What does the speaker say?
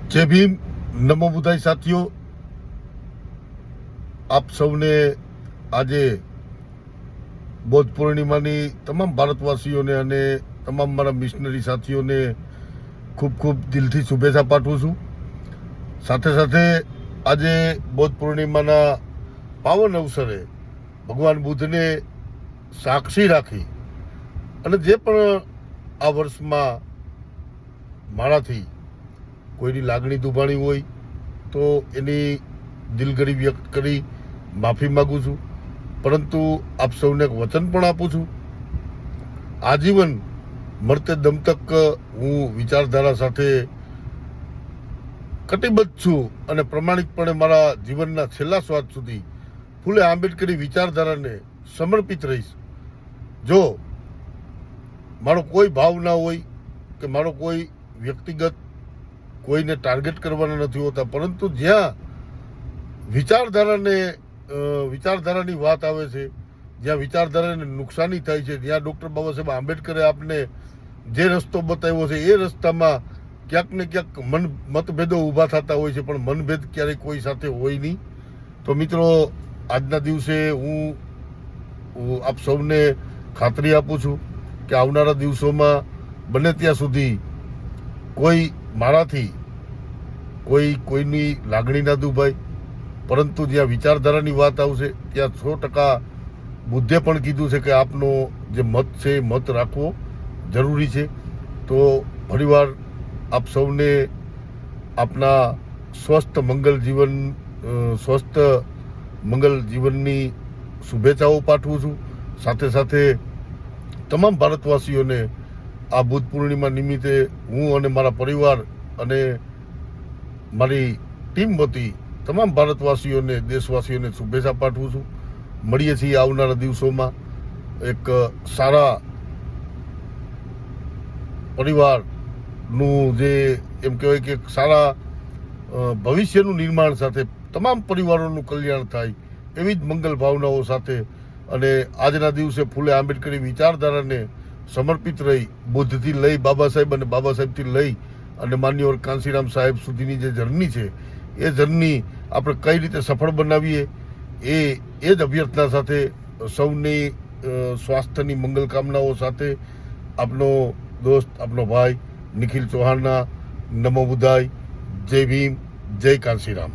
जय भीम। नमो बुधाई साथियों, आप सौने આજે બૌદ્ધ પૂર્ણિમાની તમામ ભારતવાસીઓને અને તમામ મારા મિશનરી સાથીઓને ખૂબ ખૂબ દિલથી શુભેચ્છા પાઠવું છું। સાથે સાથે આજે બૌદ્ધ પૂર્ણિમાના પાવન અવસરે ભગવાન બુદ્ધને સાક્ષી રાખી અને જે પણ આ વર્ષમાં મારાથી કોઈની લાગણી દુભાણી હોય તો એની દિલગરી વ્યક્ત કરી માફી માગું છું। પરંતુ આપ સૌને એક વચન પણ આપું છું, આજીવન મરતે દમ તક હું વિચારધારા સાથે કટિબદ્ધ છું અને પ્રમાણિકપણે મારા જીવનના છેલ્લા શ્વાસ સુધી ફૂલે આંબેડકરી વિચારધારાને સમર્પિત રહીશ। જો મારો કોઈ ભાવ ના હોય કે મારો કોઈ વ્યક્તિગત કોઈને ટાર્ગેટ કરવાના નથી હોતા, પરંતુ જ્યાં વિચારધારાની વાત આવે છે, જ્યાં વિચારધારાને નુકસાની થાય છે, જ્યાં ડૉક્ટર બાબા સાહેબ આંબેડકરે આપને જે રસ્તો બતાવ્યો છે એ રસ્તામાં ક્યાંક ને ક્યાંક મતભેદો ઊભા થતા હોય છે, પણ મનભેદ ક્યારેય કોઈ સાથે હોય નહીં। તો મિત્રો, આજના દિવસે હું આપ સૌને ખાતરી આપું છું કે આવનારા દિવસોમાં બને ત્યાં સુધી કોઈ મારાથી કોઈની લાગણી ના દુભાય, પરંતુ જ્યાં વિચારધારાની વાત આવશે ત્યાં 100% બુદ્ધે પણ કીધું છે કે આપનો જે મત છે એ મત રાખવો જરૂરી છે। તો ફરીવાર આપ સૌને આપના સ્વસ્થ મંગલ જીવનની શુભેચ્છાઓ પાઠવું છું। સાથે સાથે તમામ ભારતવાસીઓને આ બુદ્ધ પૂર્ણિમા નિમિત્તે હું અને મારા પરિવાર અને મારી ટીમ વતી તમામ ભારતવાસીઓને, દેશવાસીઓને શુભેચ્છા પાઠવું છું। મળીએ છીએ આવનારા દિવસોમાં એક સારા પરિવારનું, જે એમ કહેવાય કે એક સારા ભવિષ્યનું નિર્માણ સાથે તમામ પરિવારોનું કલ્યાણ થાય એવી જ મંગલ ભાવનાઓ સાથે અને આજના દિવસે ફૂલે આંબેડકરી વિચારધારાને સમર્પિત રહી બુદ્ધથી લઈ બાબા સાહેબ અને બાબા સાહેબથી લઈ અને માનનીય કાંશીરામ સાહેબ સુધીની જે જર્ની છે એ જર્ની આપણે કઈ રીતે સફળ બનાવીએ એ જ અભ્યર્થના સાથે સૌની સ્વાસ્થ્યની મંગલ કામનાઓ સાથે આપનો દોસ્ત, આપનો ભાઈ નિખિલ ચૌહાણના નમો બુદ્ધાય। જય ભીમ, જય કાંશીરામ।